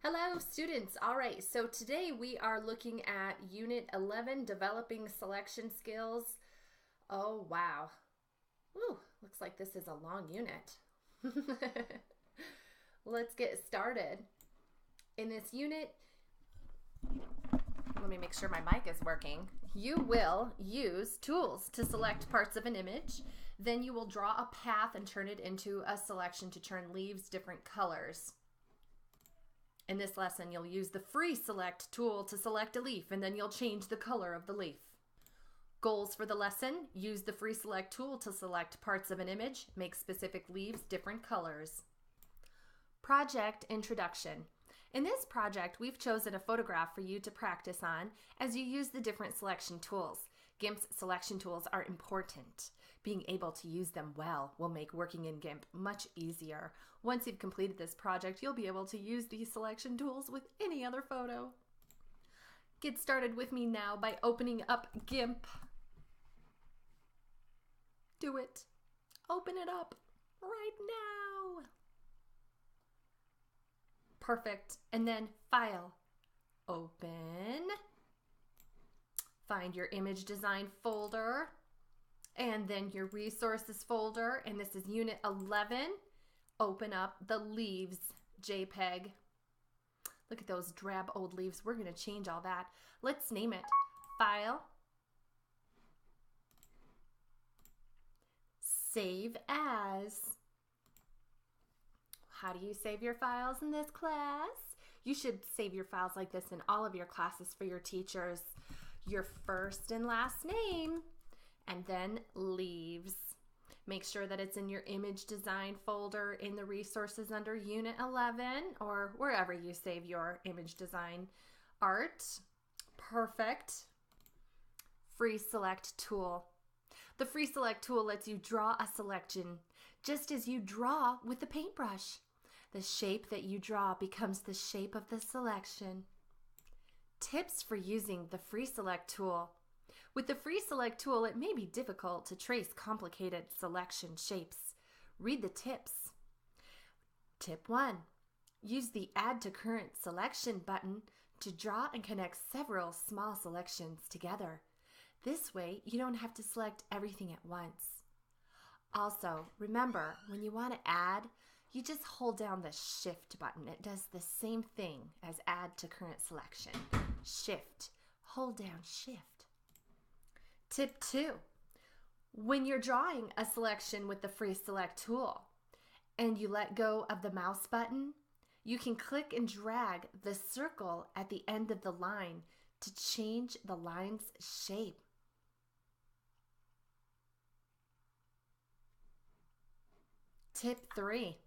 Hello students. All right, so today we are looking at Unit 11, Developing Selection Skills. Oh wow. Ooh, looks like this is a long unit. Let's get started. In this unit, let me make sure my mic is working. You will use tools to select parts of an image. Then you will draw a path and turn it into a selection to turn leaves different colors. In this lesson, you'll use the free select tool to select a leaf, and then you'll change the color of the leaf. Goals for the lesson: use the free select tool to select parts of an image, make specific leaves different colors. Project introduction. In this project, we've chosen a photograph for you to practice on as you use the different selection tools. GIMP's selection tools are important. Being able to use them well will make working in GIMP much easier. Once you've completed this project, you'll be able to use these selection tools with any other photo. Get started with me now by opening up GIMP. Do it. Open it up right now. Perfect. And then File, Open. Find your image design folder and then your resources folder, and this is Unit 11. Open up the leaves JPEG. Look at those drab old leaves. We're going to change all that. Let's name it File, Save As. How do you save your files in this class? You should save your files like this in all of your classes for your teachers. Your first and last name, and then leaves. Make sure that it's in your image design folder in the resources under Unit 11 or wherever you save your image design art. Perfect. Free select tool. The free select tool lets you draw a selection just as you draw with the paintbrush. The shape that you draw becomes the shape of the selection. Tips for using the free select tool. With the free select tool, it may be difficult to trace complicated selection shapes. Read the tips. Tip 1. Use the Add to Current Selection button to draw and connect several small selections together. This way, you don't have to select everything at once. Also, remember, when you want to add, you just hold down the Shift button. It does the same thing as Add to Current Selection. Shift. Hold down Shift. Tip 2. When you're drawing a selection with the free select tool and you let go of the mouse button, you can click and drag the circle at the end of the line to change the line's shape. Tip 3.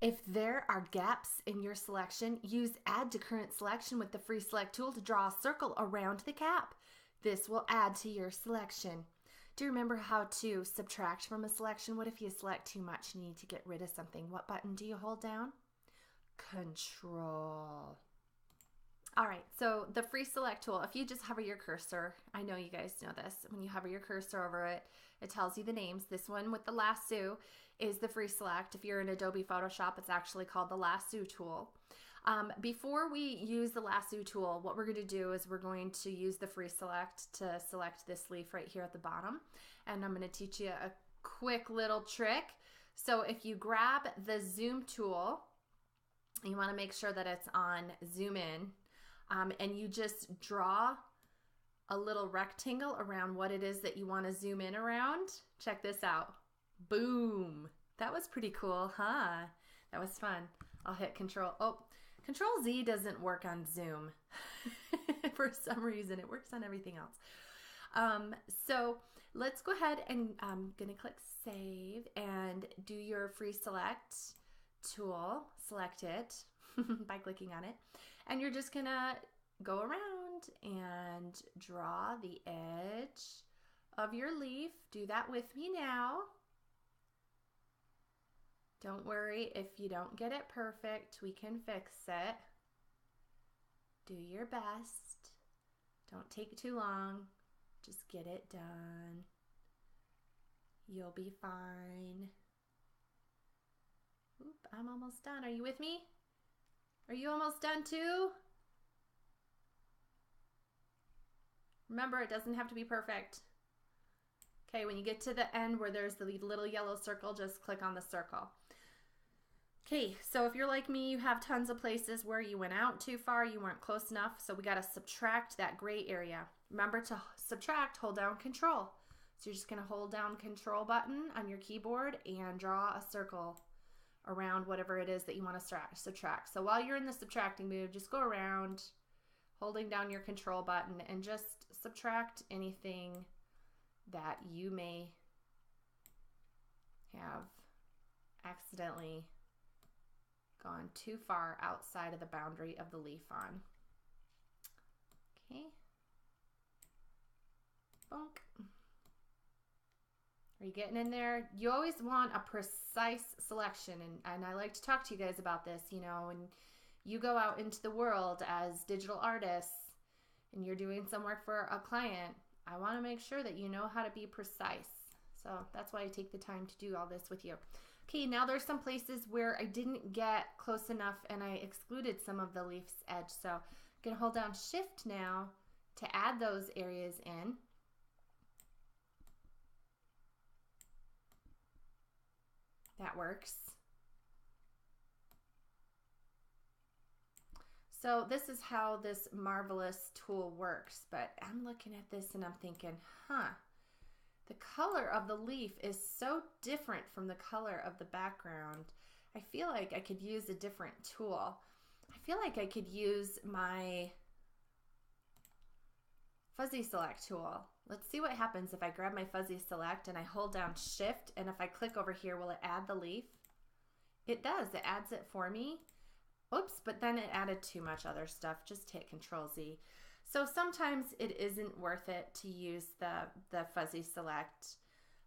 If there are gaps in your selection, use Add to Current Selection with the free select tool to draw a circle around the gap. This will add to your selection. Do you remember how to subtract from a selection? What if you select too much and you need to get rid of something? What button do you hold down? Control. All right, so the free select tool, if you just hover your cursor, I know you guys know this, when you hover your cursor over it, it tells you the names. This one with the lasso is the free select. If you're in Adobe Photoshop, it's actually called the Lasso Tool. Before we use the Lasso Tool, what we're going to do is we're going to use the free select to select this leaf right here at the bottom. And I'm going to teach you a quick little trick. So if you grab the zoom tool, you want to make sure that it's on zoom in, and you just draw a little rectangle around what it is that you want to zoom in around. Check this out. Boom. That was pretty cool, huh? That was fun. I'll hit Control. Oh, Control Z doesn't work on Zoom. For some reason, it works on everything else. So let's go ahead and I'm going to click Save and do your free select tool. Select it by clicking on it. And you're just going to go around and draw the edge of your leaf. Do that with me now. Don't worry if you don't get it perfect, we can fix it. Do your best. Don't take too long. Just get it done. You'll be fine. Oop, I'm almost done. Are you with me? Are you almost done too? Remember, it doesn't have to be perfect. Okay, when you get to the end where there's the little yellow circle, just click on the circle. Okay, so if you're like me, you have tons of places where you went out too far, you weren't close enough, so we got to subtract that gray area. Remember to subtract, hold down Control. So you're just going to hold down Control button on your keyboard and draw a circle around whatever it is that you want to subtract. So while you're in the subtracting mood, just go around holding down your Control button and just subtract anything that you may have accidentally gone too far outside of the boundary of the leaf on. Okay. Bonk. Are you getting in there? You always want a precise selection, and I like to talk to you guys about this, you know, when you go out into the world as digital artists and you're doing some work for a client, I want to make sure that you know how to be precise. So that's why I take the time to do all this with you. Okay, now there's some places where I didn't get close enough and I excluded some of the leaf's edge. So I'm going to hold down Shift now to add those areas in. That works. So this is how this marvelous tool works, but I'm looking at this and I'm thinking, the color of the leaf is so different from the color of the background. I feel like I could use a different tool. I feel like I could use my fuzzy select tool. Let's see what happens if I grab my fuzzy select and I hold down Shift, and if I click over here, will it add the leaf? It does, it adds it for me. Oops, but then it added too much other stuff. Just hit Control Z. So sometimes it isn't worth it to use the fuzzy select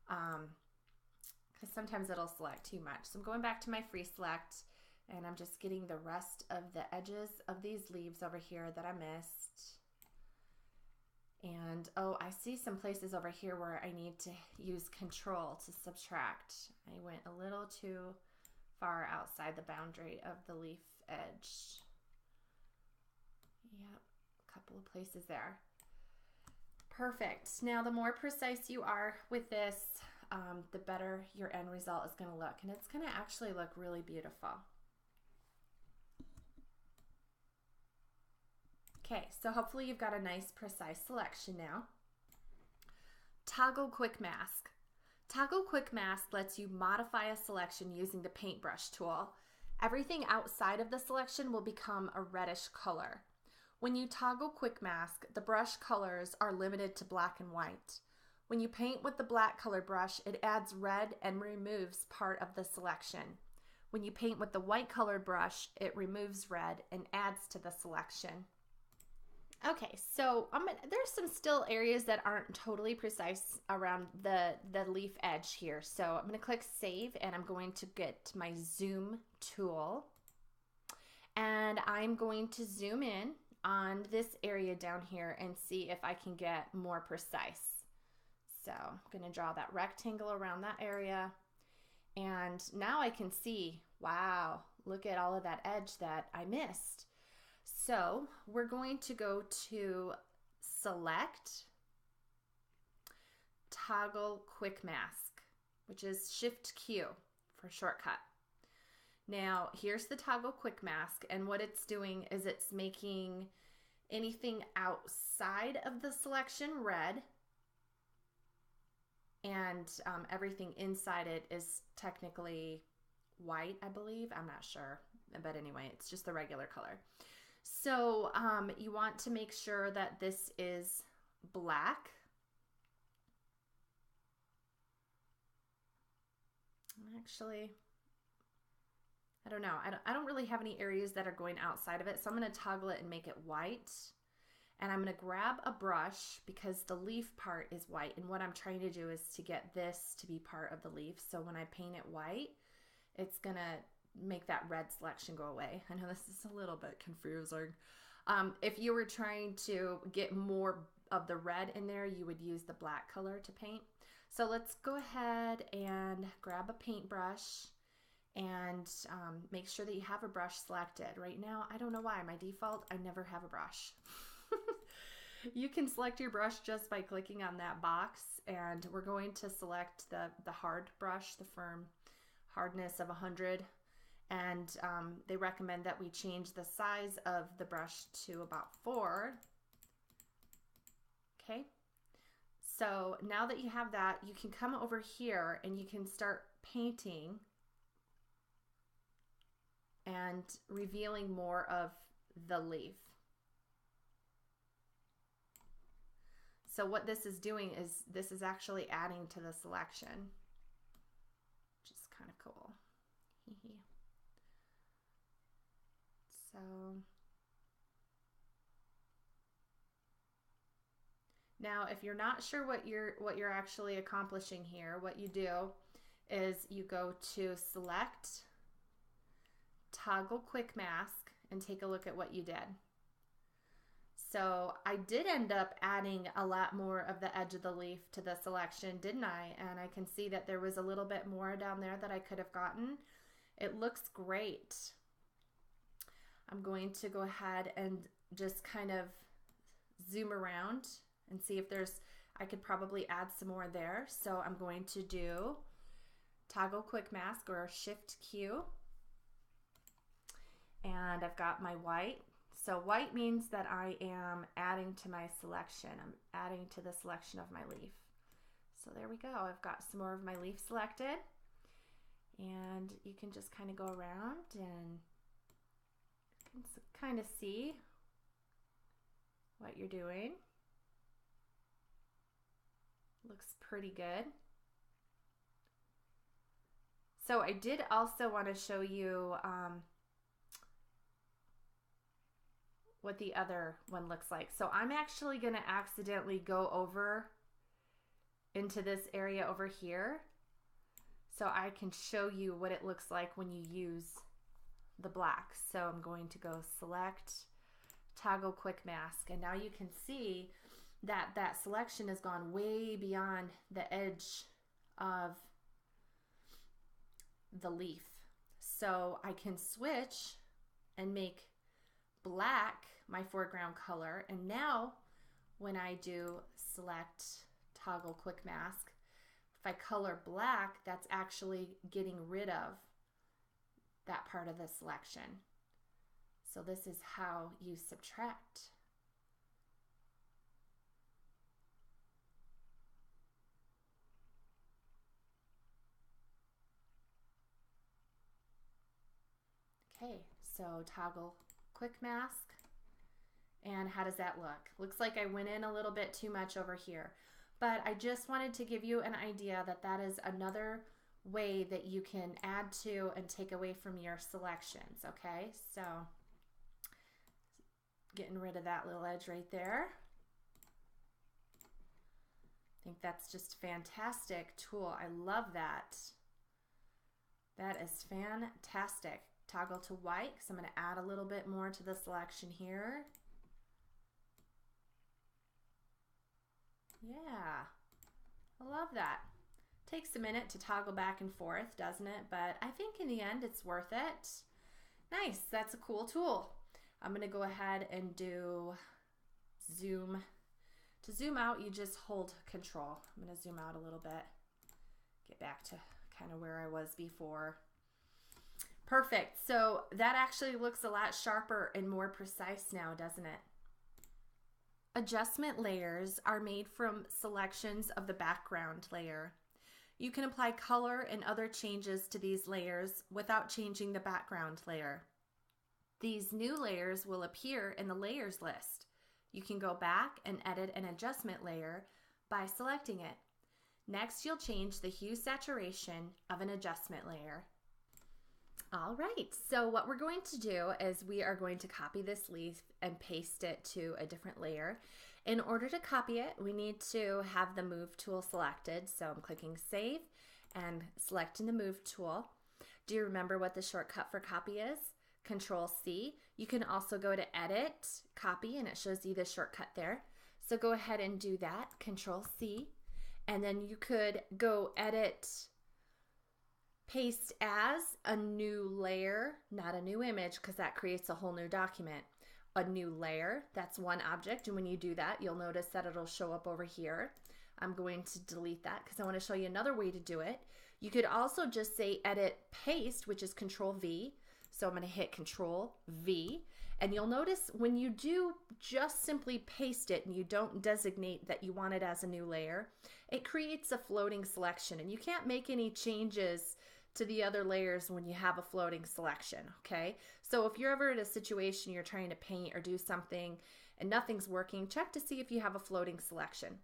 because sometimes it'll select too much. So I'm going back to my free select and I'm just getting the rest of the edges of these leaves over here that I missed. And oh, I see some places over here where I need to use Control to subtract. I went a little too far outside the boundary of the leaf edge. Yep. Couple of places there. Perfect. Now the more precise you are with this, the better your end result is going to look, and it's going to actually look really beautiful. Okay, so hopefully you've got a nice precise selection now. Toggle Quick Mask. Toggle Quick Mask lets you modify a selection using the Paintbrush tool. Everything outside of the selection will become a reddish color. When you toggle Quick Mask, the brush colors are limited to black and white. When you paint with the black color brush, it adds red and removes part of the selection. When you paint with the white colored brush, it removes red and adds to the selection. Okay, so there's some still areas that aren't totally precise around the leaf edge here. So I'm going to click Save, and I'm going to get my Zoom tool. And I'm going to zoom in on this area down here and see if I can get more precise. So I'm going to draw that rectangle around that area, and now I can see, wow, look at all of that edge that I missed. So we're going to go to Select, Toggle Quick Mask, which is Shift Q for shortcut. Now, here's the Toggle Quick Mask, and what it's doing is it's making anything outside of the selection red, and everything inside it is technically white, I believe. I'm not sure, but anyway, it's just the regular color. So you want to make sure that this is black. Actually, I don't know. I don't really have any areas that are going outside of it, so I'm going to toggle it and make it white. And I'm going to grab a brush because the leaf part is white, and what I'm trying to do is to get this to be part of the leaf. So when I paint it white, it's going to make that red selection go away. I know this is a little bit confusing. If you were trying to get more of the red in there, you would use the black color to paint. So let's go ahead and grab a paintbrush, and make sure that you have a brush selected. Right now, I don't know why, my default, I never have a brush. You can select your brush just by clicking on that box, and we're going to select the hard brush, the firm hardness of 100, and they recommend that we change the size of the brush to about 4. Okay, so now that you have that, you can come over here and you can start painting and revealing more of the leaf. So what this is doing is this is actually adding to the selection, which is kind of cool. So now if you're not sure what you're actually accomplishing here, what you do is you go to select, toggle quick mask, and take a look at what you did. So I did end up adding a lot more of the edge of the leaf to the selection, didn't I? And I can see that there was a little bit more down there that I could have gotten. It looks great. I'm going to go ahead and just kind of zoom around and see if I could probably add some more there. So I'm going to do toggle quick mask or shift Q. And I've got my white. So white means that I am adding to my selection. I'm adding to the selection of my leaf. So there we go. I've got some more of my leaf selected. And you can just kind of go around and you can kind of see what you're doing. Looks pretty good. So I did also want to show you what the other one looks like. So I'm actually going to accidentally go over into this area over here so I can show you what it looks like when you use the black. So I'm going to go select, toggle quick mask, and now you can see that that selection has gone way beyond the edge of the leaf. So I can switch and make black my foreground color, and now when I do select, toggle quick mask, if I color black, that's actually getting rid of that part of the selection. So this is how you subtract. Okay, so toggle quick mask. And how does that look? Looks like I went in a little bit too much over here, but I just wanted to give you an idea that that is another way that you can add to and take away from your selections. Okay, so getting rid of that little edge right there. I think that's just a fantastic tool. I love that. That is fantastic. Toggle to white because I'm going to add a little bit more to the selection here. Yeah, I love that. Takes a minute to toggle back and forth, doesn't it? But I think in the end it's worth it. Nice, that's a cool tool. I'm going to go ahead and do zoom. To zoom out, you just hold control. I'm going to zoom out a little bit, get back to kind of where I was before. Perfect. So that actually looks a lot sharper and more precise now, doesn't it? Adjustment layers are made from selections of the background layer. You can apply color and other changes to these layers without changing the background layer. These new layers will appear in the layers list. You can go back and edit an adjustment layer by selecting it. Next, you'll change the hue saturation of an adjustment layer. All right, so what we're going to do is we are going to copy this leaf and paste it to a different layer. In order to copy it, we need to have the Move tool selected. So I'm clicking Save and selecting the Move tool. Do you remember what the shortcut for copy is? Control C. You can also go to Edit, Copy, and it shows you the shortcut there. So go ahead and do that, Control C, and then you could go edit paste as a new layer, not a new image, because that creates a whole new document. A new layer, that's one object, and when you do that, you'll notice that it'll show up over here. I'm going to delete that because I want to show you another way to do it. You could also just say edit paste, which is Control V. So I'm going to hit Control V, and you'll notice when you do just simply paste it and you don't designate that you want it as a new layer, it creates a floating selection, and you can't make any changes to the other layers when you have a floating selection, okay? So if you're ever in a situation you're trying to paint or do something and nothing's working, check to see if you have a floating selection.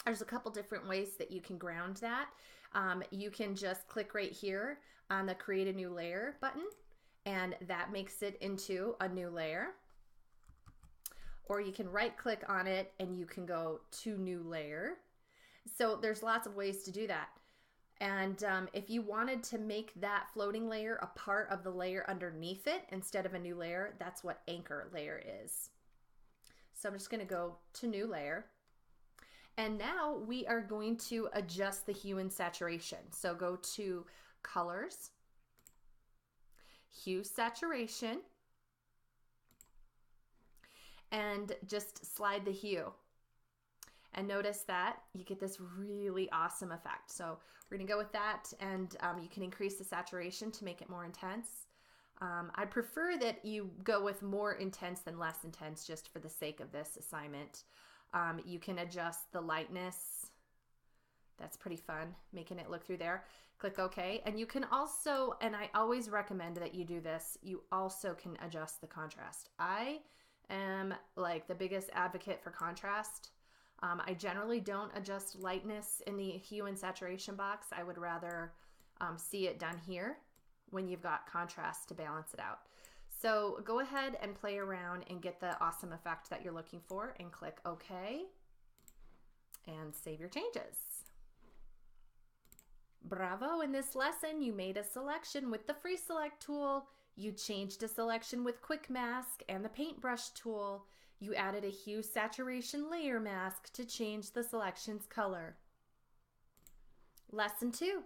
There's a couple different ways that you can ground that. You can just click right here on the Create a New Layer button, and that makes it into a new layer. Or you can right click on it and you can go to New Layer. So there's lots of ways to do that. And if you wanted to make that floating layer a part of the layer underneath it instead of a new layer, that's what anchor layer is. So I'm just going to go to New Layer. And now we are going to adjust the hue and saturation. So go to Colors, Hue, Saturation, and just slide the hue. And notice that you get this really awesome effect. So we're going to go with that, and you can increase the saturation to make it more intense. I prefer that you go with more intense than less intense just for the sake of this assignment. You can adjust the lightness. That's pretty fun, making it look through there. Click OK. And you can also, and I always recommend that you do this, you also can adjust the contrast. I am like the biggest advocate for contrast. I generally don't adjust lightness in the hue and saturation box. I would rather see it done here when you've got contrast to balance it out. So go ahead and play around and get the awesome effect that you're looking for, and click OK and save your changes. Bravo! In this lesson, you made a selection with the Free Select tool. You changed a selection with Quick Mask and the Paintbrush tool. You added a hue saturation layer mask to change the selection's color. Lesson 2.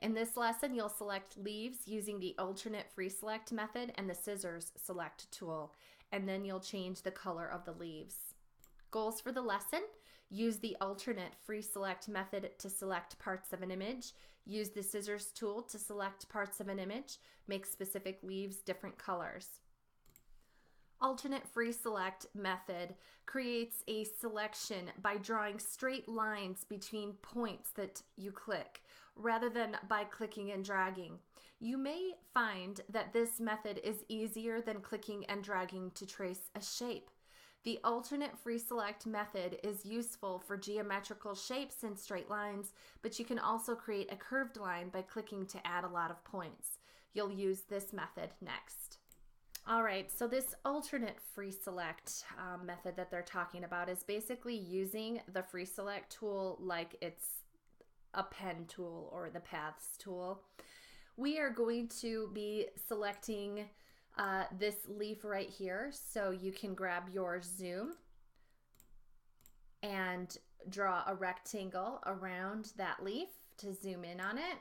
In this lesson, you'll select leaves using the alternate free select method and the scissors select tool, and then you'll change the color of the leaves. Goals for the lesson: use the alternate free select method to select parts of an image, use the scissors tool to select parts of an image, make specific leaves different colors. Alternate free select method creates a selection by drawing straight lines between points that you click, rather than by clicking and dragging. You may find that this method is easier than clicking and dragging to trace a shape. The alternate free select method is useful for geometrical shapes and straight lines, but you can also create a curved line by clicking to add a lot of points. You'll use this method next. All right, so this alternate free select method that they're talking about is basically using the free select tool like it's a pen tool or the paths tool. We are going to be selecting this leaf right here, so you can grab your zoom and draw a rectangle around that leaf to zoom in on it.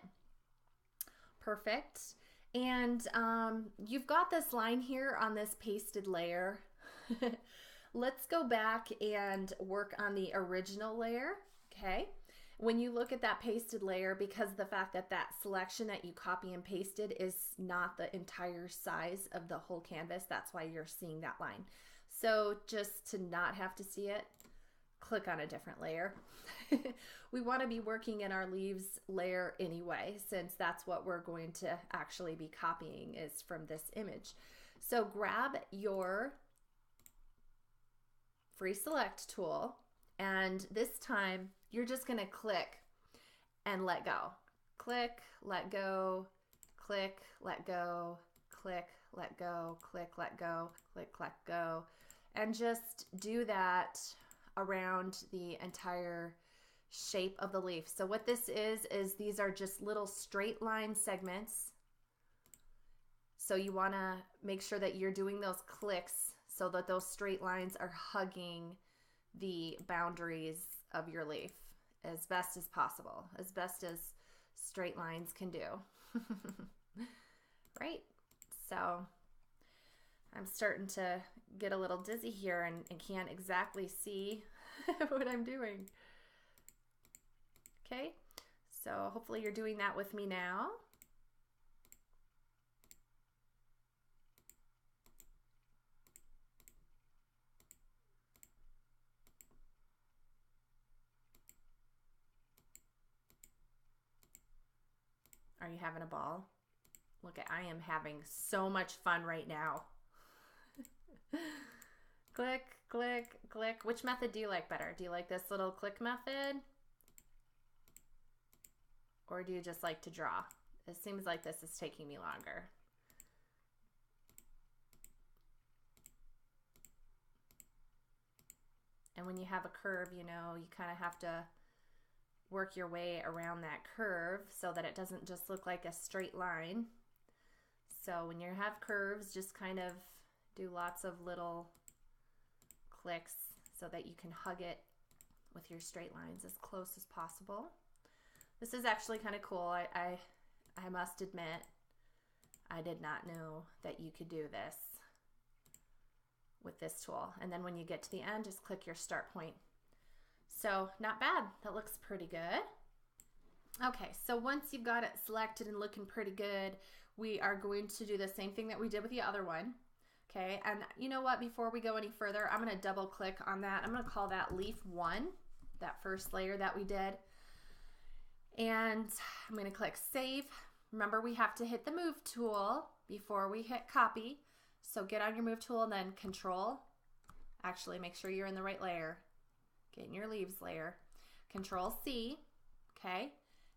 Perfect. And you've got this line here on this pasted layer. Let's go back and work on the original layer, okay? When you look at that pasted layer, because of the fact that that selection that you copy and pasted is not the entire size of the whole canvas, that's why you're seeing that line. So just to not have to see it, click on a different layer. We want to be working in our leaves layer anyway, since that's what we're going to actually be copying is from this image. So grab your free select tool, and this time you're just going to click and let go. Click, let go, click, let go, click, let go, click, let go, click, let go, and just do that around the entire shape of the leaf. So what this is these are just little straight line segments. So you want to make sure that you're doing those clicks so that those straight lines are hugging the boundaries of your leaf as best as possible, as best as straight lines can do. Right? So I'm starting to get a little dizzy here and can't exactly see what I'm doing. Okay, so hopefully you're doing that with me now. Are you having a ball? Look, I am having so much fun right now. Click, click, click. Which method do you like better? Do you like this little click method? Or do you just like to draw? It seems like this is taking me longer. And when you have a curve, you know, you kind of have to work your way around that curve so that it doesn't just look like a straight line. So when you have curves, just kind of do lots of little clicks so that you can hug it with your straight lines as close as possible. This is actually kind of cool. I must admit, I did not know that you could do this with this tool. And then when you get to the end, just click your start point. So not bad. That looks pretty good. Okay, so once you've got it selected and looking pretty good, we are going to do the same thing that we did with the other one. Okay, and you know what? Before we go any further, I'm going to double click on that. I'm going to call that leaf 1, that first layer that we did. And I'm going to click save. Remember, we have to hit the move tool before we hit copy. So get on your move tool and then control. Actually, make sure you're in the right layer. Get in your leaves layer. Control C, okay?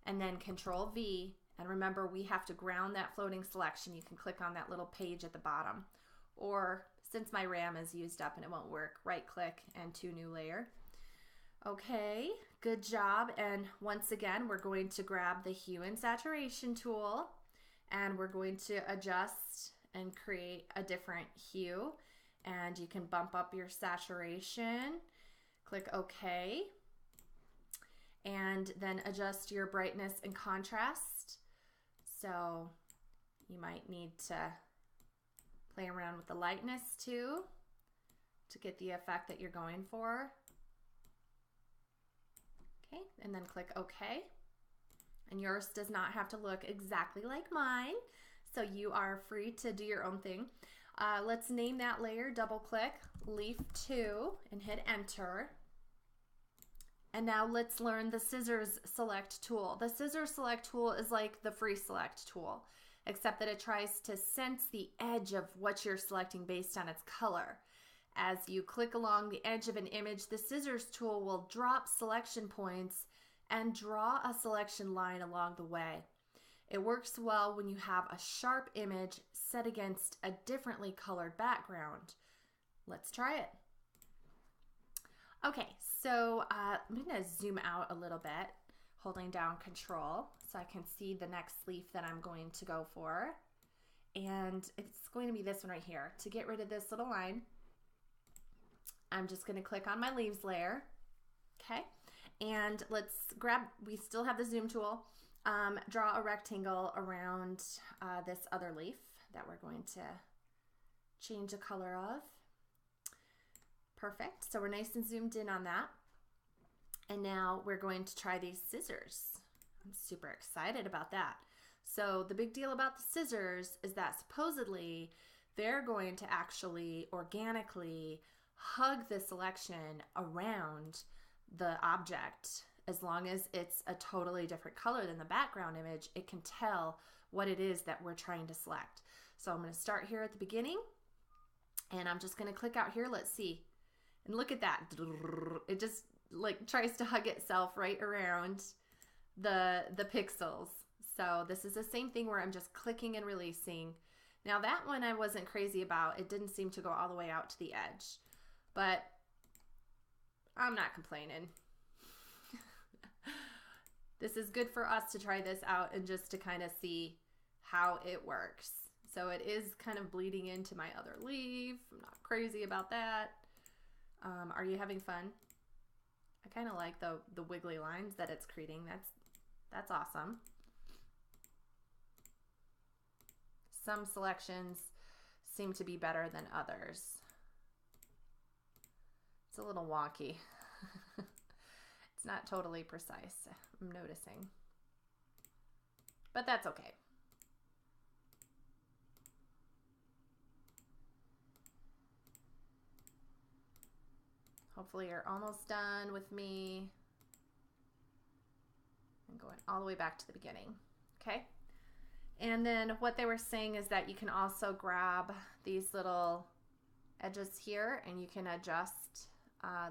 And then control V. And remember, we have to ground that floating selection. You can click on that little page at the bottom. Or since my RAM is used up and it won't work, right click and to new layer. Okay, good job. And once again, we're going to grab the Hue and Saturation tool and we're going to adjust and create a different hue. And you can bump up your saturation, click OK, and then adjust your brightness and contrast. So you might need to play around with the lightness too to get the effect that you're going for. Okay, and then click OK. And yours does not have to look exactly like mine, so you are free to do your own thing. Let's name that layer, double click, leaf 2, and hit enter. And now let's learn the scissors select tool. The scissors select tool is like the free select tool, except that it tries to sense the edge of what you're selecting based on its color. As you click along the edge of an image, the scissors tool will drop selection points and draw a selection line along the way. It works well when you have a sharp image set against a differently colored background. Let's try it. Okay, so I'm going to zoom out a little bit, holding down Control so I can see the next leaf that I'm going to go for. And it's going to be this one right here. To get rid of this little line, I'm just going to click on my leaves layer. Okay, and let's grab, we still have the zoom tool, draw a rectangle around this other leaf that we're going to change the color of. Perfect, so we're nice and zoomed in on that. And now we're going to try these scissors. I'm super excited about that. So the big deal about the scissors is that supposedly they're going to actually organically hug the selection around the object. As long as it's a totally different color than the background image, it can tell what it is that we're trying to select. So I'm going to start here at the beginning and I'm just going to click out here. Let's see. And look at that. It just like tries to hug itself right around the pixels. So this is the same thing where I'm just clicking and releasing. Now that one I wasn't crazy about. It didn't seem to go all the way out to the edge, but I'm not complaining. This is good for us to try this out and just to kind of see how it works. So it is kind of bleeding into my other leaf. I'm not crazy about that. Are you having fun? I kind of like the wiggly lines that it's creating. That's awesome. some selections seem to be better than others. It's a little wonky. It's not totally precise, I'm noticing. But that's okay. Hopefully you're almost done with me. I'm going all the way back to the beginning, okay? And then what they were saying is that you can also grab these little edges here and you can adjust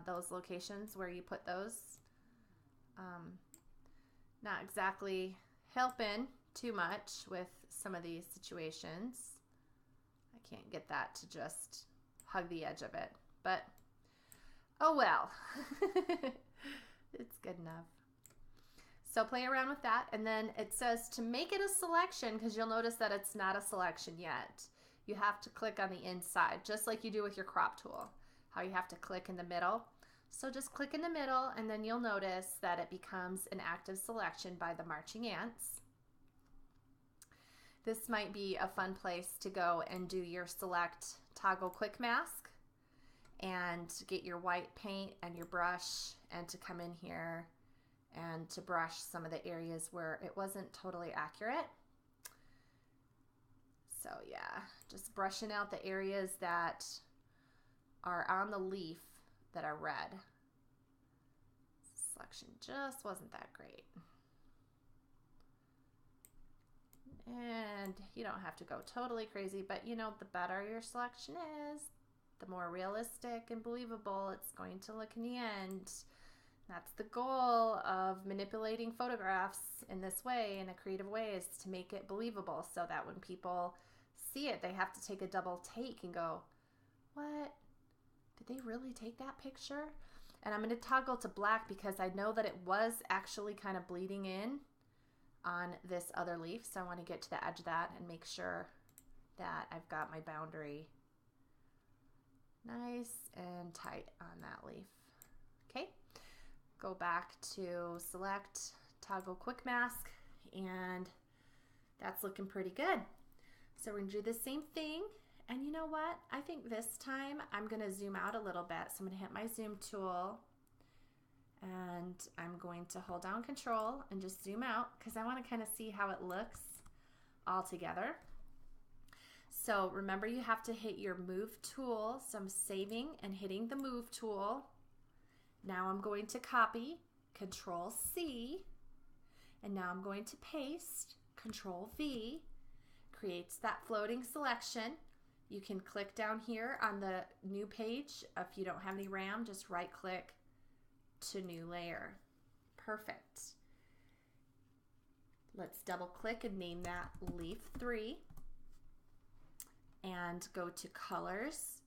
those locations where you put those. Not exactly helping too much with some of these situations. I can't get that to just hug the edge of it, but oh well. It's good enough. So play around with that, and then it says to make it a selection, because you'll notice that it's not a selection yet. You have to click on the inside, just like you do with your crop tool, how you have to click in the middle. So just click in the middle, and then you'll notice that it becomes an active selection by the marching ants. This might be a fun place to go and do your select toggle quick mask and get your white paint and your brush and to come in here and to brush some of the areas where it wasn't totally accurate. So yeah, just brushing out the areas that are on the leaf that are red. Selection just wasn't that great. And you don't have to go totally crazy, but you know, the better your selection is, the more realistic and believable it's going to look in the end. That's the goal of manipulating photographs in this way, in a creative way, is to make it believable so that when people see it, they have to take a double take and go, what? Did they really take that picture? And I'm going to toggle to black because I know that it was actually kind of bleeding in on this other leaf. So I want to get to the edge of that and make sure that I've got my boundary nice and tight on that leaf. Okay, go back to select, toggle quick mask, and that's looking pretty good. So we're gonna do the same thing, and you know what? I think this time I'm gonna zoom out a little bit. So I'm gonna hit my zoom tool, and I'm going to hold down Control and just zoom out because I want to kind of see how it looks all together. So remember, you have to hit your move tool. So I'm saving and hitting the move tool. Now I'm going to copy, Control C, and now I'm going to paste, Control V, creates that floating selection. You can click down here on the new page. If you don't have any RAM, just right click to new layer. Perfect. Let's double click and name that leaf 3 and go to colors,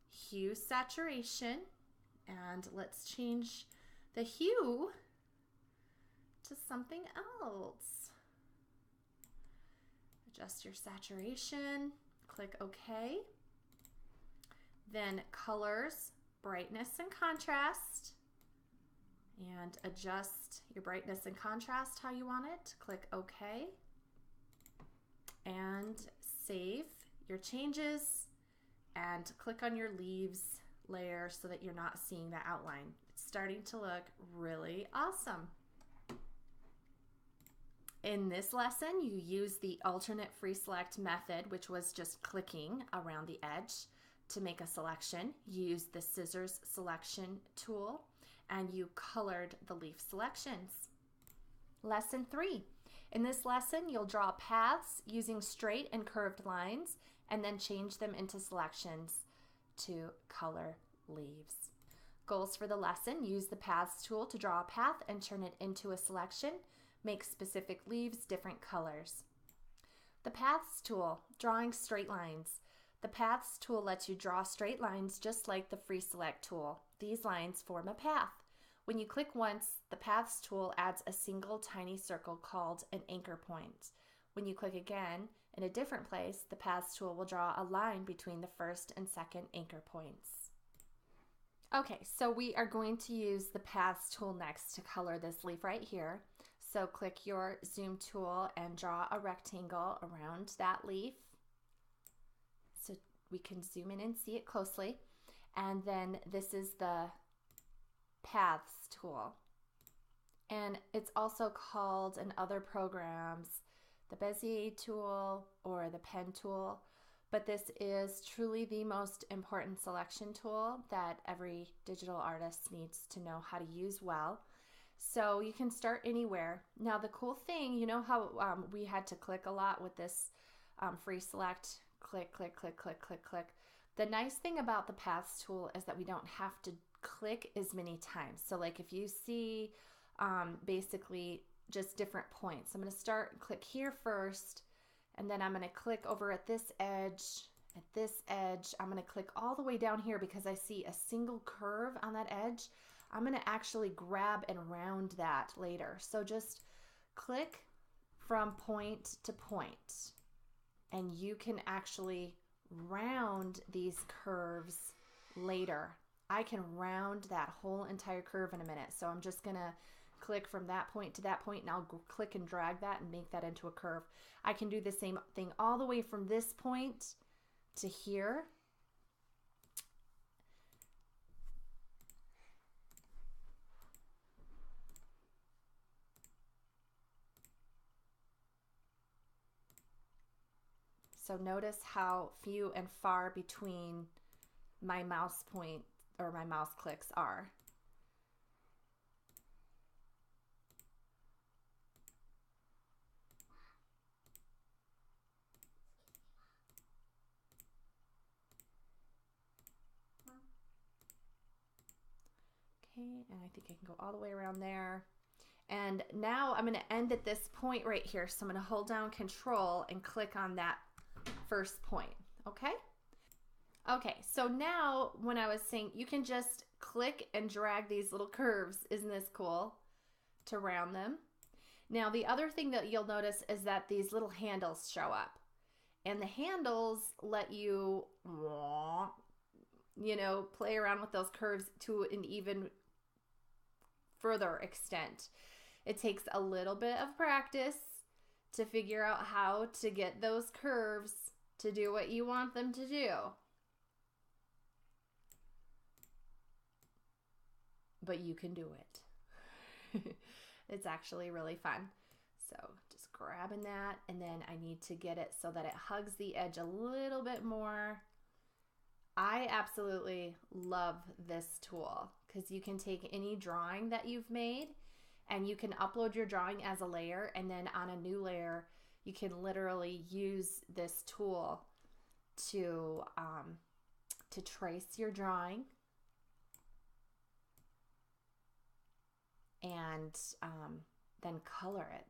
hue, saturation, and let's change the hue to something else. Adjust your saturation, click OK. Then colors, brightness and contrast, and adjust your brightness and contrast how you want it. Click OK and save your changes and click on your leaves layer so that you're not seeing that outline. It's starting to look really awesome. In this lesson, you use the alternate free select method, which was just clicking around the edge to make a selection. You used the scissors selection tool and you colored the leaf selections. Lesson 3. In this lesson, you'll draw paths using straight and curved lines and then change them into selections to color leaves. Goals for the lesson: use the paths tool to draw a path and turn it into a selection. Make specific leaves different colors. The paths tool, drawing straight lines. The paths tool lets you draw straight lines just like the free select tool. These lines form a path. When you click once, the paths tool adds a single tiny circle called an anchor point. When you click again in a different place, the paths tool will draw a line between the first and second anchor points. Okay, so we are going to use the paths tool next to color this leaf right here. So click your zoom tool and draw a rectangle around that leaf we can zoom in and see it closely. And then this is the Paths tool. And it's also called in other programs the Bezier tool or the pen tool. But this is truly the most important selection tool that every digital artist needs to know how to use well. So you can start anywhere. Now the cool thing, you know how we had to click a lot with this free select, click, click, click, click, click, click. The nice thing about the Paths tool is that we don't have to click as many times. So like if you see basically just different points, I'm going to start and click here first, and then I'm going to click over at this edge, I'm going to click all the way down here because I see a single curve on that edge. I'm going to actually grab and round that later. So just click from point to point, and you can actually round these curves later. I can round that whole entire curve in a minute. So I'm just going to click from that point to that point, and I'll click and drag that and make that into a curve. I can do the same thing all the way from this point to here. So notice how few and far between my mouse point or my mouse clicks are. Okay, and I think I can go all the way around there. And now I'm going to end at this point right here. So I'm going to hold down Control and click on that first point. Okay? Okay, so now when I was saying you can just click and drag these little curves, isn't this cool? To round them. Now the other thing that you'll notice is that these little handles show up. And the handles let you, you know, play around with those curves to an even further extent. It takes a little bit of practice to figure out how to get those curves to do what you want them to do. But you can do it. It's actually really fun. So just grabbing that, and then I need to get it so that it hugs the edge a little bit more. I absolutely love this tool because you can take any drawing that you've made and you can upload your drawing as a layer, and then on a new layer you can literally use this tool to trace your drawing and then color it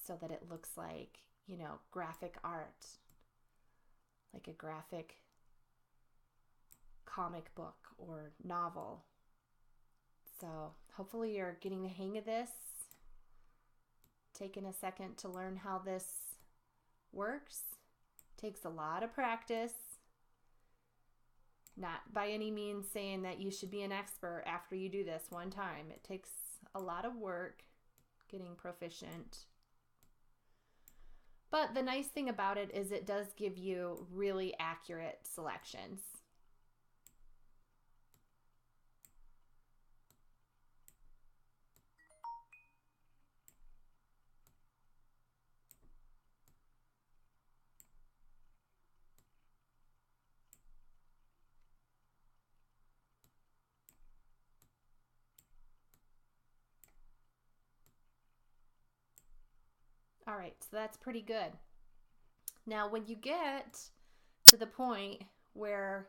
so that it looks like, you know, graphic art, like a graphic comic book or novel. So hopefully you're getting the hang of this, taking a second to learn how this works. Takes a lot of practice. Not by any means saying that you should be an expert after you do this one time. It takes a lot of work getting proficient. But the nice thing about it is it does give you really accurate selections. All right, so that's pretty good. Now, when you get to the point where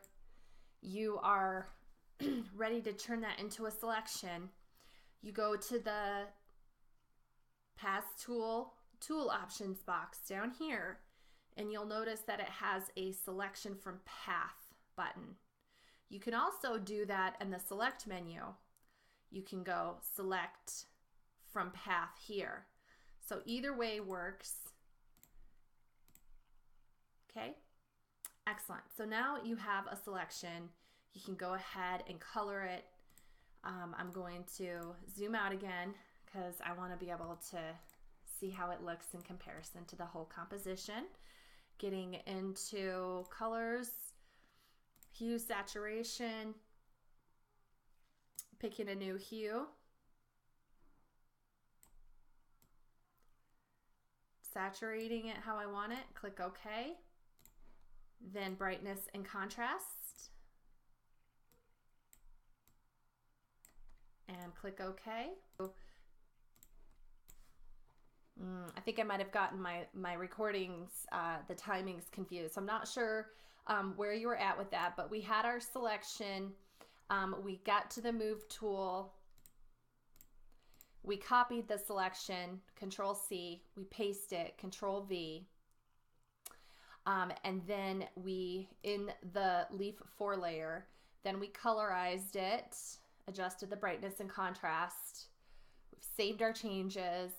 you are ready to turn that into a selection, you go to the Paths tool options box down here, and you'll notice that it has a selection from path button. You can also do that in the select menu. You can go select from path here. So either way works. Okay, excellent. So now you have a selection. You can go ahead and color it. I'm going to zoom out again because I want to be able to see how it looks in comparison to the whole composition. getting into colors, hue, saturation, picking a new hue, saturating it how I want it, click OK. Then brightness and contrast, and click OK. I think I might have gotten my recordings, the timings confused. So I'm not sure where you were at with that, but we had our selection. We got to the move tool. We copied the selection, Control C. We paste it, Control V. And then we, in the leaf 4 layer, then we colorized it, adjusted the brightness and contrast. We've saved our changes.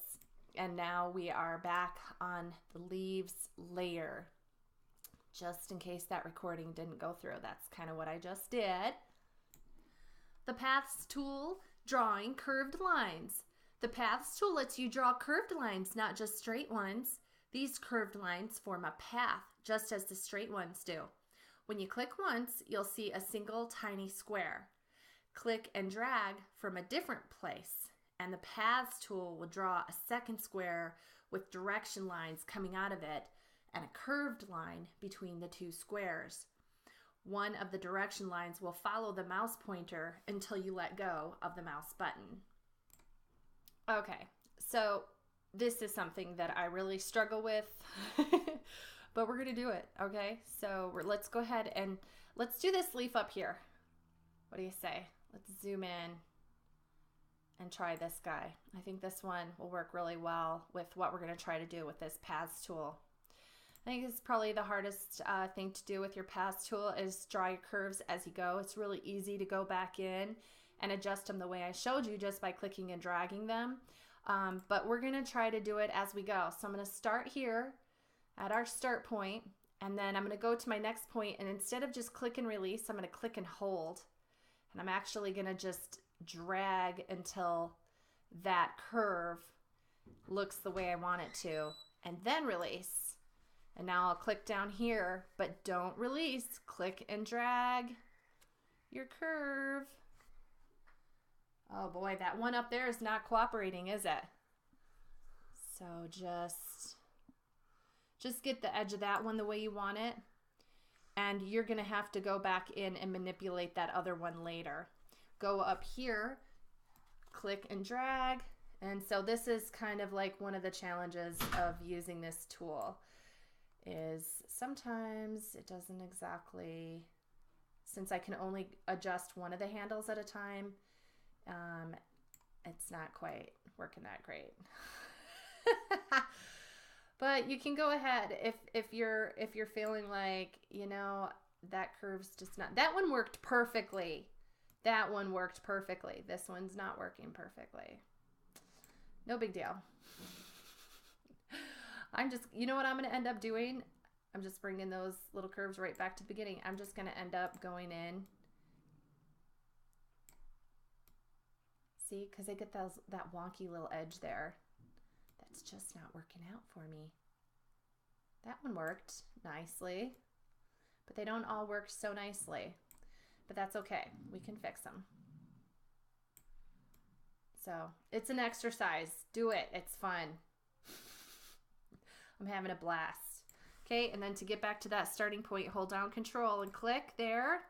And now we are back on the leaves layer. Just in case that recording didn't go through, that's kind of what I just did. The Paths tool, drawing curved lines. The Paths tool lets you draw curved lines, not just straight ones. These curved lines form a path, just as the straight ones do. When you click once, you'll see a single tiny square. Click and drag from a different place, and the Paths tool will draw a second square with direction lines coming out of it and a curved line between the two squares. One of the direction lines will follow the mouse pointer until you let go of the mouse button. Okay, so this is something that I really struggle with, but we're going to do it, okay? So let's go ahead and let's do this leaf up here. What do you say? Let's zoom in and try this guy. I think this one will work really well with what we're going to try to do with this Paths tool. I think it's probably the hardest thing to do with your Paths tool is draw your curves as you go. It's really easy to go back in and adjust them the way I showed you just by clicking and dragging them. But we're going to try to do it as we go. So I'm going to start here at our start point, and then I'm going to go to my next point, and instead of just click and release, I'm going to click and hold. And I'm actually going to just drag until that curve looks the way I want it to, and then release. And now I'll click down here, but don't release. Click and drag your curve. Oh boy, that one up there is not cooperating, is it? So just get the edge of that one the way you want it, and you're gonna have to go back in and manipulate that other one later. Go up here, click and drag. And so this is kind of like one of the challenges of using this tool is sometimes it doesn't exactly, since I can only adjust one of the handles at a time, it's not quite working that great. But you can go ahead if you're feeling like, you know, that curve's just not, that one worked perfectly. That one worked perfectly. This one's not working perfectly. No big deal. I'm just, you know what I'm going to end up doing? I'm just bringing those little curves right back to the beginning. I'm just going to end up going in. See, because I get that wonky little edge there. That's just not working out for me. That one worked nicely, but they don't all work so nicely. But that's okay. We can fix them. So it's an exercise. Do it. It's fun. I'm having a blast. Okay, and then to get back to that starting point, hold down Control and click there.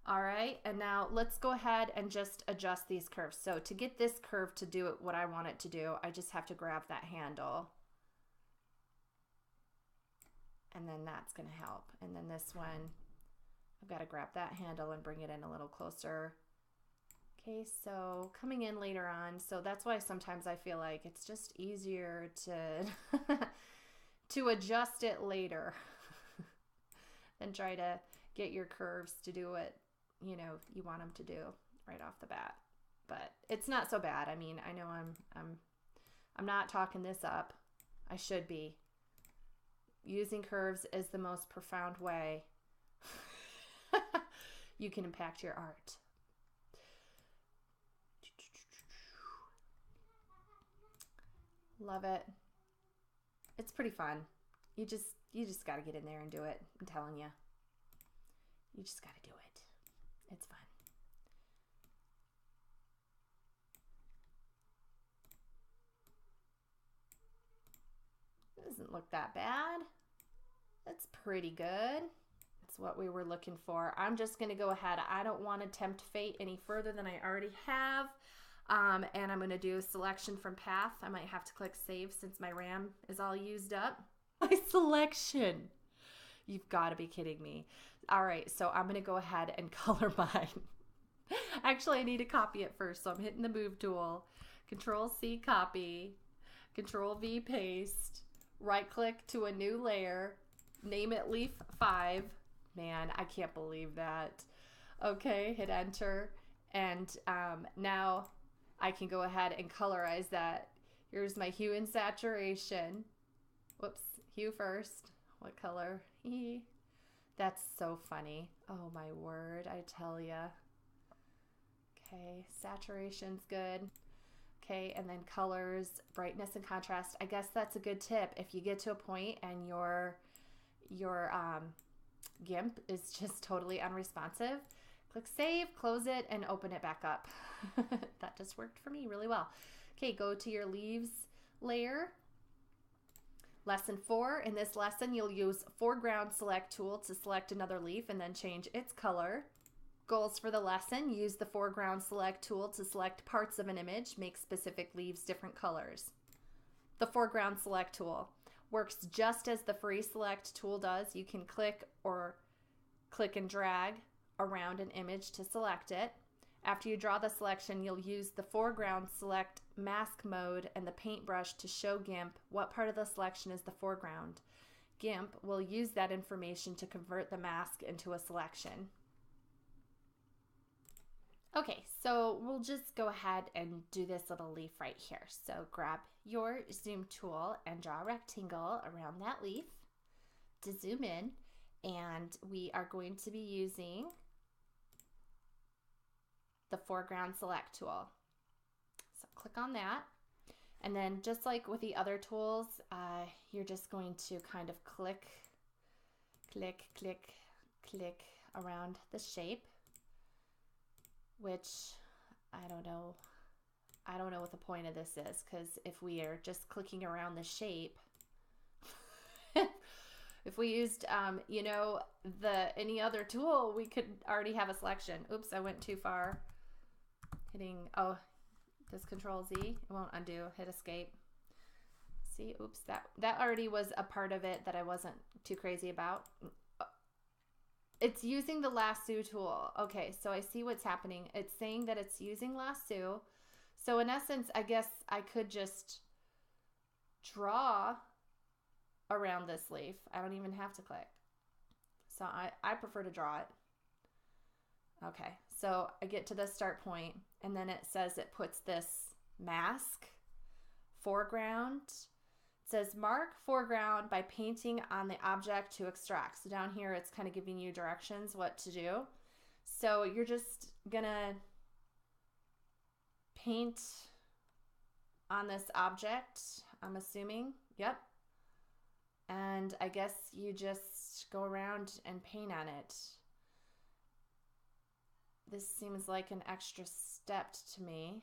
All right, and now let's go ahead and just adjust these curves. So to get this curve to do what I want it to do, I just have to grab that handle. And then that's going to help. And then this one, I've got to grab that handle and bring it in a little closer. Okay, so coming in later on, so that's why sometimes I feel like it's just easier to to adjust it later than try to get your curves to do what, you know, you want them to do right off the bat. But it's not so bad. I mean, I know I'm not talking this up. I should be. Using curves is the most profound way you can impact your art. Love it. It's pretty fun. You just got to get in there and do it. I'm telling you. You just got to do it. It's fun. Doesn't look that bad. That's pretty good. That's what we were looking for. I'm just going to go ahead. I don't want to tempt fate any further than I already have. And I'm going to do a selection from path. I might have to click save since my RAM is all used up. My selection. You've got to be kidding me. All right, so I'm going to go ahead and color mine. Actually, I need to copy it first, so I'm hitting the move tool. Control C, copy. Control V, paste. Right click to a new layer. Name it leaf 5. Man, I can't believe that. Okay, hit enter. And now I can go ahead and colorize that. Here's my hue and saturation. Whoops, hue first. What color? That's so funny. Oh my word, I tell ya. Okay, saturation's good. Okay, and then colors, brightness and contrast. I guess that's a good tip. If you get to a point and your GIMP is just totally unresponsive, click save, close it, and open it back up. That just worked for me really well. Okay, go to your leaves layer. Lesson 4. In this lesson, you'll use Foreground Select tool to select another leaf and then change its color. Goals for the lesson: use the Foreground Select tool to select parts of an image, make specific leaves different colors. The Foreground Select tool works just as the free Select tool does. You can click and drag around an image to select it. After you draw the selection, you'll use the Foreground Select mask mode and the Paintbrush to show GIMP what part of the selection is the foreground. GIMP will use that information to convert the mask into a selection. Okay, so we'll just go ahead and do this little leaf right here. So grab your zoom tool and draw a rectangle around that leaf to zoom in, and we are going to be using the Foreground Select tool. So click on that, and then just like with the other tools, you're just going to kind of click around the shape, which I don't know what the point of this is, because if we are just clicking around the shape, if we used any other tool, we could already have a selection. Oops, I went too far. This Control Z, it won't undo. Hit escape. See, oops, that already was a part of it that I wasn't too crazy about. It's using the Lasso tool. Okay, so I see what's happening. It's saying that it's using Lasso. So in essence, I guess I could just draw around this leaf. I don't even have to click. So I prefer to draw it. Okay, so I get to the start point, and then it says it puts this mask, foreground. It says mark foreground by painting on the object to extract. So down here, it's kind of giving you directions what to do. So you're just gonna paint on this object, I'm assuming. Yep. And I guess you just go around and paint on it. This seems like an extra step to me.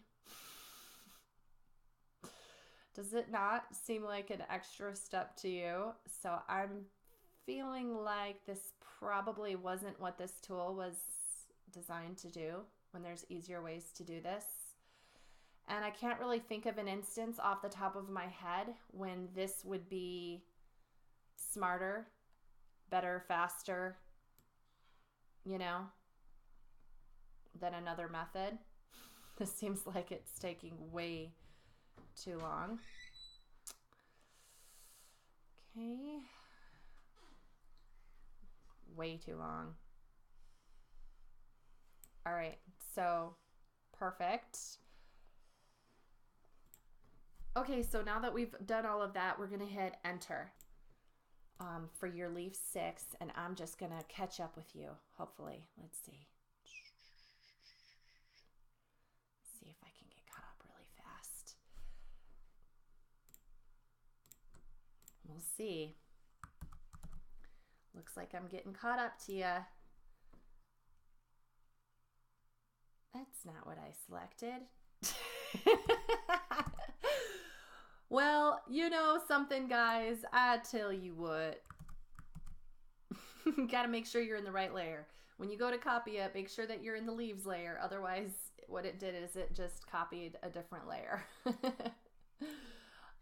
Does it not seem like an extra step to you? So I'm feeling like this probably wasn't what this tool was designed to do, when there's easier ways to do this. And I can't really think of an instance off the top of my head when this would be smarter, better, faster, than another method. This seems like it's taking way too long. Okay. Way too long. All right, so perfect. Okay, so now that we've done all of that, we're gonna hit enter for your leaf 6, and I'm just gonna catch up with you, hopefully. Let's see. See if I can get caught up really fast. We'll see. Looks like I'm getting caught up to you. That's not what I selected. Well, you know something, guys, I tell you what. Got to make sure you're in the right layer. When you go to copy it, make sure that you're in the leaves layer. Otherwise, what it did is it just copied a different layer.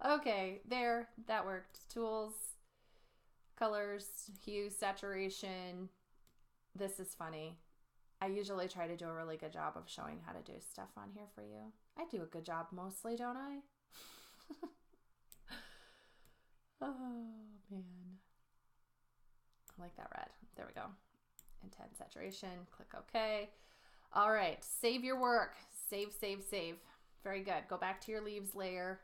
Okay, there, that worked. Tools, colors, hue, saturation. This is funny. I usually try to do a really good job of showing how to do stuff on here for you. I do a good job mostly, don't I? Oh, man. I like that red. There we go. Intense saturation. Click OK. All right. Save your work. Save, save, save. Very good. Go back to your leaves layer.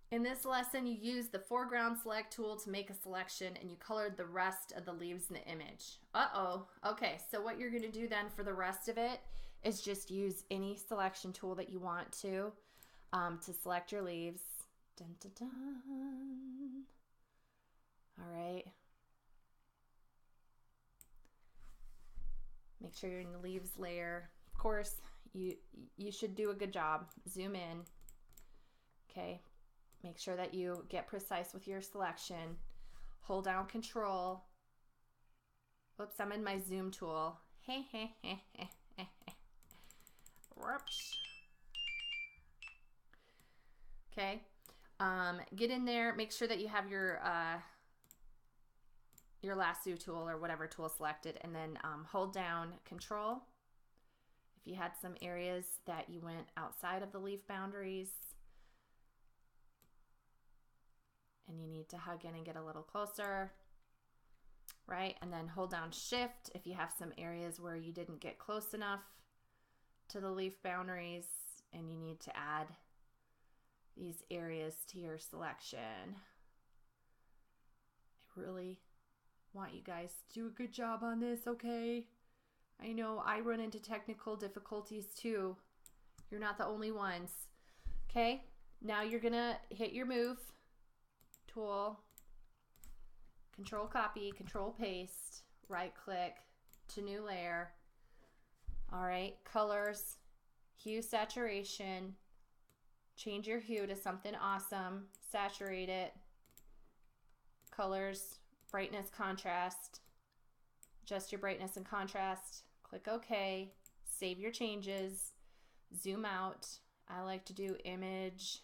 In this lesson, you used the foreground select tool to make a selection, and you colored the rest of the leaves in the image. Uh-oh. Okay, so what you're going to do then for the rest of it is just use any selection tool that you want to select your leaves. Dun, dun, dun. All right. Make sure you're in the leaves layer. Of course, you should do a good job. Zoom in. Okay. Make sure that you get precise with your selection. Hold down Control. Oops, I'm in my zoom tool. Whoops. Okay. Get in there. Make sure that you have your Lasso tool or whatever tool selected, and then hold down Control. If you had some areas that you went outside of the leaf boundaries and you need to hug in and get a little closer, right? And then hold down Shift if you have some areas where you didn't get close enough to the leaf boundaries and you need to add these areas to your selection. I really want you guys to do a good job on this, okay? I know I run into technical difficulties too. You're not the only ones. Okay, now you're gonna hit your move tool, Control Copy, Control Paste, right click to new layer. All right, colors, hue, saturation. Change your hue to something awesome. Saturate it. Colors, brightness, contrast. Adjust your brightness and contrast. Click OK. Save your changes. Zoom out. I like to do image,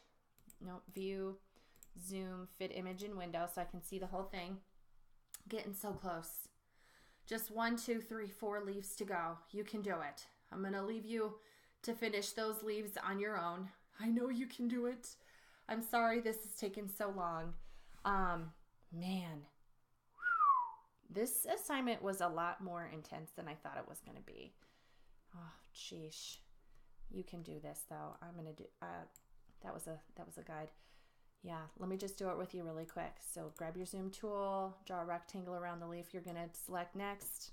view, zoom, fit image in window so I can see the whole thing. Getting so close. Just 1, 2, 3, 4 leaves to go. You can do it. I'm going to leave you to finish those leaves on your own. I know you can do it. I'm sorry this has taken so long. Man. This assignment was a lot more intense than I thought it was going to be. Oh, sheesh. You can do this though. I'm going to do that was a guide. Yeah, let me just do it with you really quick. So grab your zoom tool, draw a rectangle around the leaf you're going to select next.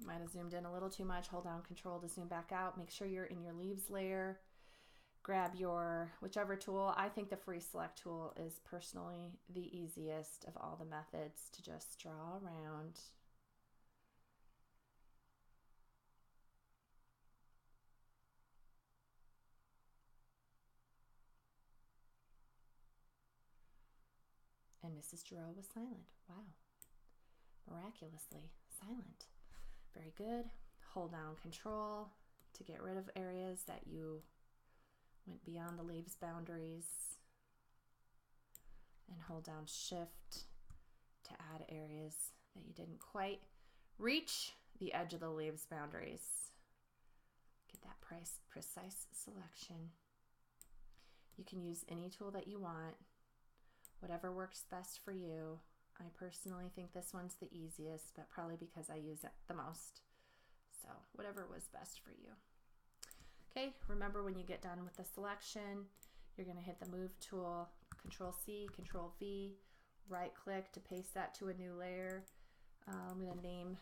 Might have zoomed in a little too much. Hold down Control to zoom back out. Make sure you're in your leaves layer. Grab your whichever tool. I think the free select tool is personally the easiest of all the methods to just draw around. And Mrs. Girot was silent. Wow. Miraculously silent. Very good. Hold down Control to get rid of areas that you went beyond the leaves boundaries, and hold down Shift to add areas that you didn't quite reach the edge of the leaves boundaries. Get that precise selection. You can use any tool that you want, whatever works best for you. I personally think this one's the easiest, but probably because I use it the most. So whatever was best for you. Okay, remember when you get done with the selection, you're going to hit the Move tool, Control C, Control V, right click to paste that to a new layer. I'm going to name,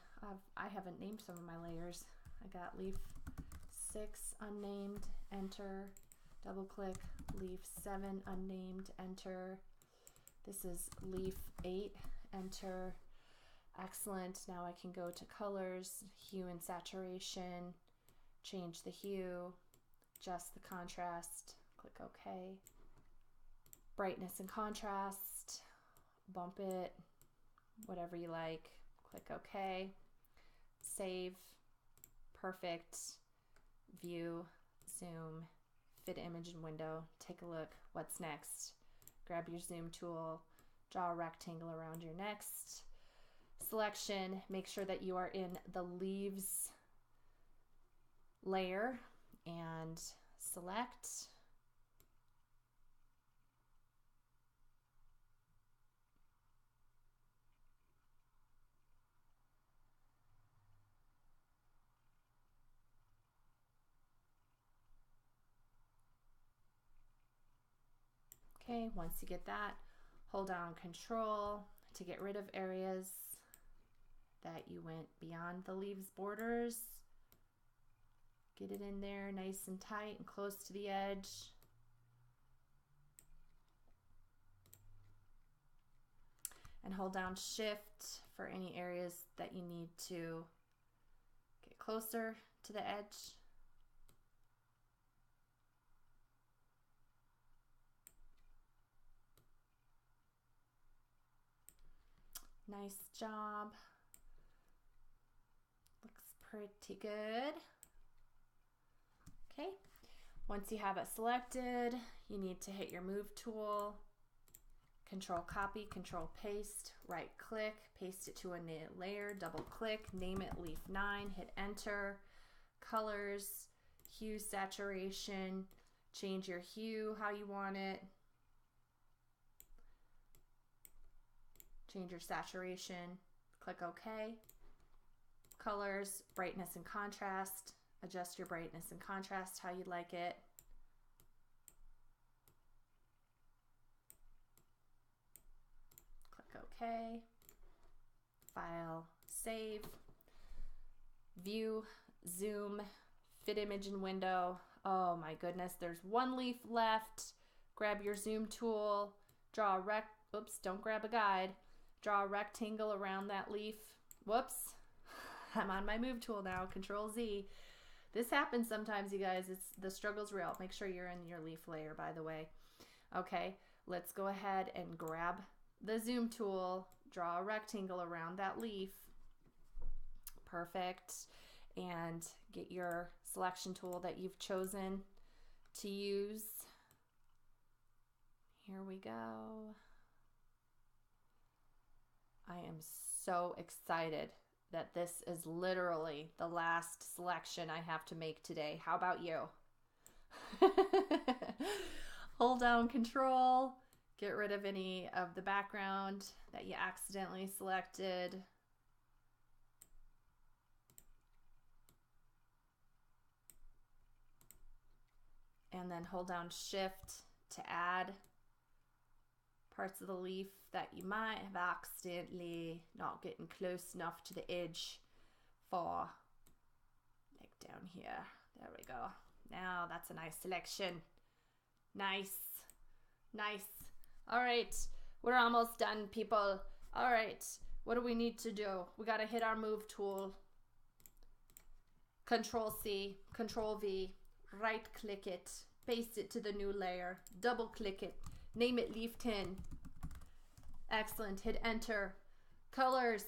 I haven't named some of my layers. I got leaf 6 unnamed, enter, double click, leaf 7 unnamed, enter. This is leaf 8 enter. Excellent. Now I can go to colors, hue and saturation, change the hue, adjust the contrast, click OK. Brightness and contrast, bump it, whatever you like, click OK. Save, perfect, view, zoom, fit image and window, take a look, what's next? Grab your zoom tool, draw a rectangle around your next selection, make sure that you are in the leaves layer and select. Okay, once you get that, hold down Control to get rid of areas that you went beyond the leaves borders. Get it in there nice and tight and close to the edge. And hold down Shift for any areas that you need to get closer to the edge. Nice job. Looks pretty good. Okay, once you have it selected, you need to hit your Move tool, Control Copy, Control Paste, right click, paste it to a new layer, double click, name it Leaf 9, hit Enter, colors, hue, saturation, change your hue how you want it, change your saturation, click OK. Colors, brightness and contrast, adjust your brightness and contrast how you'd like it. Click OK. File, save, view, zoom, fit image and window. Oh my goodness, there's one leaf left. Grab your zoom tool, draw a oops, don't grab a guide. Draw a rectangle around that leaf. Whoops, I'm on my Move tool now, Control Z. This happens sometimes, you guys. The struggle's real. Make sure you're in your leaf layer, by the way. Okay, let's go ahead and grab the zoom tool, draw a rectangle around that leaf. Perfect. And get your selection tool that you've chosen to use. Here we go. I am so excited that this is literally the last selection I have to make today. How about you? Hold down Control, get rid of any of the background that you accidentally selected. And then hold down Shift to add parts of the leaf that you might have accidentally not getting close enough to the edge for, like down here. There we go. Now that's a nice selection. Nice, nice. All right, we're almost done, people. All right, what do we need to do? We got to hit our Move tool, Control C, Control V, right click it, paste it to the new layer, double click it, name it Leaf 10. Excellent, hit Enter. Colors,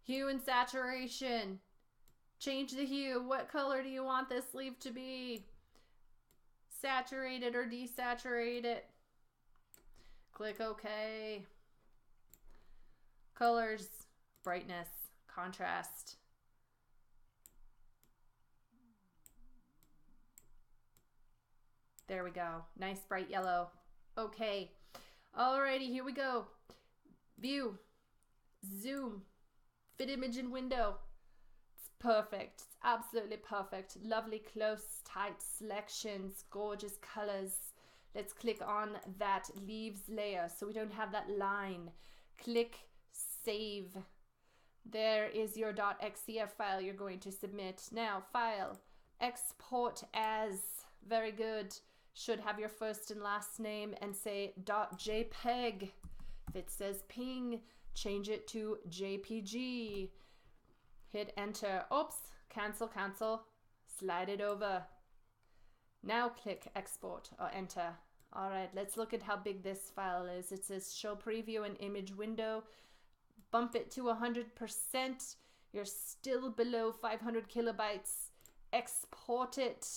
hue and saturation. Change the hue. What color do you want this leaf to be? Saturate it or desaturate it. Click OK. Colors, brightness, contrast. There we go. Nice bright yellow. Okay. Alrighty, here we go. View, zoom, fit image and window. It's perfect. It's absolutely perfect. Lovely, close, tight selections, gorgeous colors. Let's click on that leaves layer so we don't have that line. Click Save. There is your .xcf file you're going to submit. Now, File, Export As. Very good. Should have your first and last name and say .jpeg. If it says ping, change it to JPG. Hit enter. Oops, cancel. Slide it over. Now click export or enter. All right, let's look at how big this file is. It says show preview in image window. Bump it to 100%. You're still below 500 kilobytes. Export it.